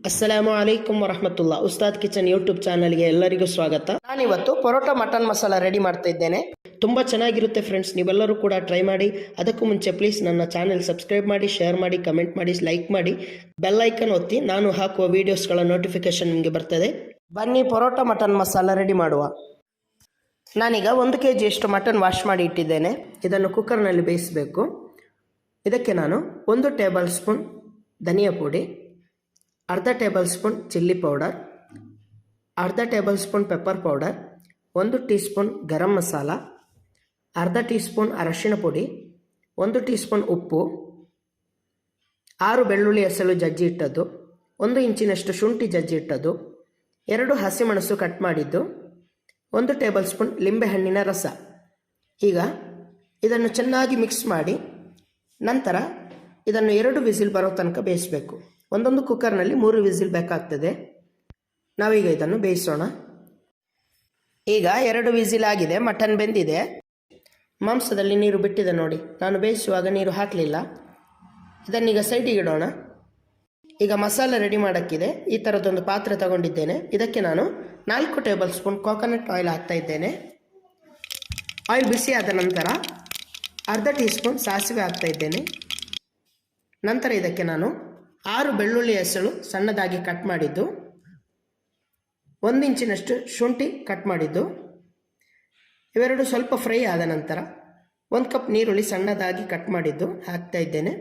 ಅಸ್ಸಲಾಮು ಅಲೈಕುಂ ವರಹಮತುಲ್ಲಾ. Ustad kitchen YouTube ಚಾನಲ್ಗೆ ಎಲ್ಲರಿಗೂ ಸ್ವಾಗತ. ನಾನಿವತ್ತು ಪರೋಟ ಮಟನ್ ಮಸಾಲ ರೆಡಿ ಮಾಡ್ತಾ ಇದ್ದೇನೆ. ತುಂಬ ಚೆನ್ನಾಗಿರುತ್ತೆ ಫ್ರೆಂಡ್ಸ್, ನೀವೆಲ್ಲರೂ ಕೂಡ ಟ್ರೈ ಮಾಡಿ. ಅದಕ್ಕೂ ಮುಂಚೆ ಪ್ಲೀಸ್ ನನ್ನ ಚಾನೆಲ್ ಸಬ್ಸ್ಕ್ರೈಬ್ ಮಾಡಿ, ಶೇರ್ ಮಾಡಿ, ಕಮೆಂಟ್ ಮಾಡಿ, ಲೈಕ್ ಮಾಡಿ, ಬೆಲ್ ಐಕನ್ ಒತ್ತಿ. ನಾನು ಹಾಕುವ ವೀಡಿಯೋಸ್ಗಳ ನೋಟಿಫಿಕೇಶನ್ ನಿಮಗೆ ಬರ್ತದೆ. ಬನ್ನಿ ಪರೋಟ ಮಟನ್ ಮಸಾಲ ರೆಡಿ ಮಾಡುವ. ನಾನೀಗ 1 kg ಅಷ್ಟು ಮಟನ್ ವಾಶ್ ಮಾಡಿ ಇಟ್ಟಿದ್ದೇನೆ. ಇದನ್ನು ಕುಕ್ಕರ್ನಲ್ಲಿ ಬೇಯಿಸಬೇಕು. ಇದಕ್ಕೆ ನಾನು 1 ಟೇಬಲ್ ಸ್ಪೂನ್ ಧನಿಯಾ ಪುಡಿ, ಅರ್ಧ ಟೇಬಲ್ ಸ್ಪೂನ್ ಚಿಲ್ಲಿ ಪೌಡರ್, ಅರ್ಧ tablespoon pepper powder, 1 teaspoon garam masala, ಅರ್ಧ ಟೀ ಸ್ಪೂನ್ ಅರಶಿಣ ಪುಡಿ, 1 ಟೀ ಸ್ಪೂನ್ ಉಪ್ಪು, 6 ಬೆಳ್ಳುಳ್ಳಿ ಎಸಳು ಜಜ್ಜಿ ಇಟ್ಟದ್ದು, 1 ಇಂಚಿನಷ್ಟು ಶುಂಠಿ ಜಜ್ಜಿ ಇಟ್ಟದ್ದು, 2 ಹಸಿಮೆಣಸು ಕಟ್ ಮಾಡಿದ್ದು, 1 ಟೇಬಲ್ ಸ್ಪೂನ್ ಲಿಂಬೆಹಣ್ಣಿನ ರಸ. ಈಗ ಇದನ್ನು ಚೆನ್ನಾಗಿ ಮಿಕ್ಸ್ ಮಾಡಿ ನಂತರ ಇದನ್ನು 2 ವಿಸಿಲ್ ಬರೋ ತನಕ ಬೇಯಿಸಬೇಕು. ಒಂದೊಂದು ಕುಕ್ಕರ್ನಲ್ಲಿ 3 ವಿಸಿಲ್ ಬೇಕಾಗ್ತದೆ. ನಾವೀಗ ಇದನ್ನು ಬೇಯಿಸೋಣ. ಈಗ 2 ವಿಸಿಲ್ ಆಗಿದೆ, ಮಟನ್ ಬೆಂದಿದೆ. ಮಾಂಸದಲ್ಲಿ ನೀರು ಬಿಟ್ಟಿದೆ ನೋಡಿ. ನಾನು ಬೇಯಿಸುವಾಗ ನೀರು ಹಾಕಲಿಲ್ಲ. ಇದನ್ನೀಗ ಸೈಡಿಗೆ ಇಡೋಣ. ಈಗ ಮಸಾಲೆ ರೆಡಿ ಮಾಡೋಕ್ಕಿದೆ. ಈ ಥರದೊಂದು ಪಾತ್ರೆ ತಗೊಂಡಿದ್ದೇನೆ. ಇದಕ್ಕೆ ನಾನು 4 ಟೇಬಲ್ ಸ್ಪೂನ್ ಕೋಕೋನಟ್ ಆಯಿಲ್ ಹಾಕ್ತಾ ಇದ್ದೇನೆ. ಆಯಿಲ್ ಬಿಸಿ ಆದ ನಂತರ ಅರ್ಧ ಟೀ ಸ್ಪೂನ್ ಸಾಸಿವೆ ಹಾಕ್ತಾ ಇದ್ದೇನೆ. ನಂತರ ಇದಕ್ಕೆ ನಾನು 6 ಬೆಳ್ಳುಳ್ಳಿ ಎಸಳು ಸಣ್ಣದಾಗಿ ಕಟ್ ಮಾಡಿದ್ದು, 1 ಇಂಚಿನಷ್ಟು ಶುಂಠಿ ಕಟ್ ಮಾಡಿದ್ದು, ಇವೆರಡು ಸ್ವಲ್ಪ ಫ್ರೈ ಆದ ನಂತರ 1 ಕಪ್ ನೀರುಳ್ಳಿ ಸಣ್ಣದಾಗಿ ಕಟ್ ಮಾಡಿದ್ದು ಹಾಕ್ತಾ ಇದ್ದೇನೆ.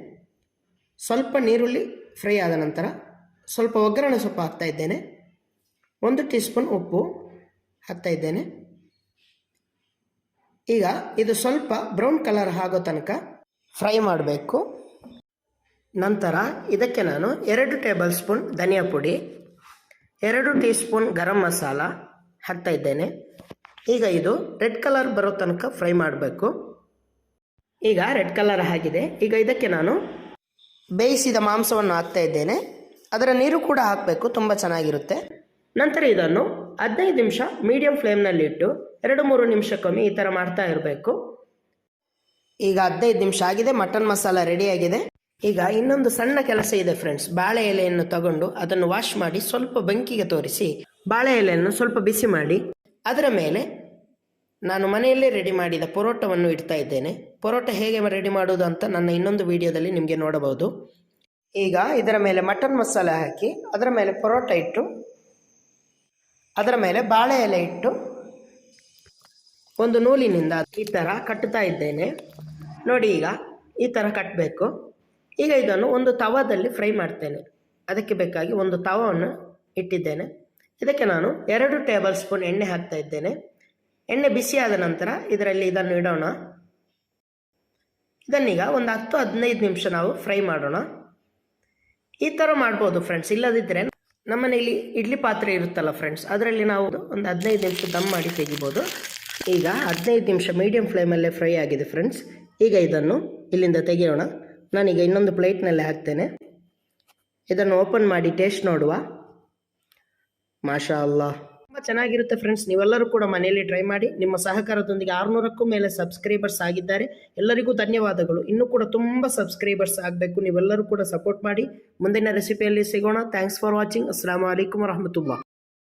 ಸ್ವಲ್ಪ ನೀರುಳ್ಳಿ ಫ್ರೈ ಆದ ನಂತರ ಸ್ವಲ್ಪ ಒಗ್ಗರಣೆ ಸೊಪ್ಪು ಹಾಕ್ತಾ ಇದ್ದೇನೆ. 1 ಟೀ ಸ್ಪೂನ್ ಉಪ್ಪು ಹಾಕ್ತಾ ಇದ್ದೇನೆ. ಈಗ ಇದು ಸ್ವಲ್ಪ ಬ್ರೌನ್ ಕಲರ್ ಆಗೋ ತನಕ ಫ್ರೈ ಮಾಡಬೇಕು. ನಂತರ ಇದಕ್ಕೆ ನಾನು 2 ಟೇಬಲ್ ಸ್ಪೂನ್ ಧನಿಯಾ ಪುಡಿ, 2 ಟೀ ಸ್ಪೂನ್ ಗರಂ ಮಸಾಲ ಹಾಕ್ತಾ ಇದ್ದೇನೆ. ಈಗ ಇದು ರೆಡ್ ಕಲರ್ ಬರೋ ತನಕ ಫ್ರೈ ಮಾಡಬೇಕು. ಈಗ ರೆಡ್ ಕಲರ್ ಆಗಿದೆ. ಈಗ ಇದಕ್ಕೆ ನಾನು ಬೇಯಿಸಿದ ಮಾಂಸವನ್ನು ಹಾಕ್ತಾ ಇದ್ದೇನೆ. ಅದರ ನೀರು ಕೂಡ ಹಾಕಬೇಕು, ತುಂಬ ಚೆನ್ನಾಗಿರುತ್ತೆ. ನಂತರ ಇದನ್ನು 15 ನಿಮಿಷ ಮೀಡಿಯಂ ಫ್ಲೇಮ್ನಲ್ಲಿ ಇಟ್ಟು 2-3 ನಿಮಿಷಕ್ಕೊಮ್ಮೆ ಈ ಥರ ಮಾಡ್ತಾ ಇರಬೇಕು. ಈಗ 15 ನಿಮಿಷ ಆಗಿದೆ, ಮಟನ್ ಮಸಾಲ ರೆಡಿಯಾಗಿದೆ. ಈಗ ಇನ್ನೊಂದು ಸಣ್ಣ ಕೆಲಸ ಇದೆ ಫ್ರೆಂಡ್ಸ್. ಬಾಳೆ ಎಲೆಯನ್ನು ತಗೊಂಡು ಅದನ್ನು ವಾಶ್ ಮಾಡಿ ಸ್ವಲ್ಪ ಬೆಂಕಿಗೆ ತೋರಿಸಿ ಬಾಳೆ ಎಲೆಯನ್ನು ಸ್ವಲ್ಪ ಬಿಸಿ ಮಾಡಿ ಅದರ ಮೇಲೆ ನಾನು ಮನೆಯಲ್ಲೇ ರೆಡಿ ಮಾಡಿದ ಪರೋಟವನ್ನು ಇಡ್ತಾ ಇದ್ದೇನೆ. ಪರೋಟ ಹೇಗೆ ರೆಡಿ ಮಾಡೋದು ಅಂತ ನನ್ನ ಇನ್ನೊಂದು ವಿಡಿಯೋದಲ್ಲಿ ನಿಮಗೆ ನೋಡಬಹುದು. ಈಗ ಇದರ ಮೇಲೆ ಮಟನ್ ಮಸಾಲ ಹಾಕಿ ಅದರ ಮೇಲೆ ಪರೋಟ ಇಟ್ಟು ಅದರ ಮೇಲೆ ಬಾಳೆ ಎಲೆ ಇಟ್ಟು ಒಂದು ನೂಲಿನಿಂದ ಈ ಥರ ಕಟ್ಟುತ್ತಾ ಇದ್ದೇನೆ ನೋಡಿ. ಈಗ ಈ ಥರ ಕಟ್ಟಬೇಕು. ಈಗ ಇದನ್ನು ಒಂದು ತವಾದಲ್ಲಿ ಫ್ರೈ ಮಾಡ್ತೇನೆ. ಅದಕ್ಕೆ ಬೇಕಾಗಿ ಒಂದು ತವವನ್ನು ಇಟ್ಟಿದ್ದೇನೆ. ಇದಕ್ಕೆ ನಾನು 2 ಟೇಬಲ್ ಸ್ಪೂನ್ ಎಣ್ಣೆ ಹಾಕ್ತಾ ಇದ್ದೇನೆ. ಎಣ್ಣೆ ಬಿಸಿಯಾದ ನಂತರ ಇದರಲ್ಲಿ ಇದನ್ನು ಇಡೋಣ. ಇದನ್ನೀಗ ಒಂದು 10-15 ನಿಮಿಷ ನಾವು ಫ್ರೈ ಮಾಡೋಣ. ಈ ಥರ ಮಾಡ್ಬೋದು ಫ್ರೆಂಡ್ಸ್. ಇಲ್ಲದಿದ್ದರೆ ನಮ್ಮನೇಲಿ ಇಡ್ಲಿ ಪಾತ್ರೆ ಇರುತ್ತಲ್ಲ ಫ್ರೆಂಡ್ಸ್, ಅದರಲ್ಲಿ ನಾವು ಒಂದು 15 ನಿಮಿಷ ದಮ್ ಮಾಡಿ ತೆಗಿಬೋದು. ಈಗ 15 ನಿಮಿಷ ಮೀಡಿಯಂ ಫ್ಲೇಮಲ್ಲೇ ಫ್ರೈ ಆಗಿದೆ ಫ್ರೆಂಡ್ಸ್. ಈಗ ಇದನ್ನು ಇಲ್ಲಿಂದ ತೆಗೆಯೋಣ. ನಾನೀಗ ಇನ್ನೊಂದು ಪ್ಲೇಟ್ನಲ್ಲಿ ಹಾಕ್ತೇನೆ. ಇದನ್ನು ಓಪನ್ ಮಾಡಿ ಟೇಸ್ಟ್ ನೋಡುವ. ಮಾಶಾ ಅಲ್ಲಾಹ್, ತುಂಬ ಚೆನ್ನಾಗಿರುತ್ತೆ ಫ್ರೆಂಡ್ಸ್. ನೀವೆಲ್ಲರೂ ಕೂಡ ಮನೆಯಲ್ಲಿ ಟ್ರೈ ಮಾಡಿ. ನಿಮ್ಮ ಸಹಕಾರದೊಂದಿಗೆ 600ಕ್ಕೂ ಮೇಲೆ ಸಬ್ಸ್ಕ್ರೈಬರ್ಸ್ ಆಗಿದ್ದಾರೆ. ಎಲ್ಲರಿಗೂ ಧನ್ಯವಾದಗಳು. ಇನ್ನೂ ಕೂಡ ತುಂಬ ಸಬ್ಸ್ಕ್ರೈಬರ್ಸ್ ಆಗಬೇಕು. ನೀವೆಲ್ಲರೂ ಕೂಡ ಸಪೋರ್ಟ್ ಮಾಡಿ. ಮುಂದಿನ ರೆಸಿಪಿಯಲ್ಲಿ ಸಿಗೋಣ. Thanks for watching. ಅಸ್ಸಲಾಮು ಅಲೈಕುಂ ವರಹಮತುಲ್ಲಾಹ್.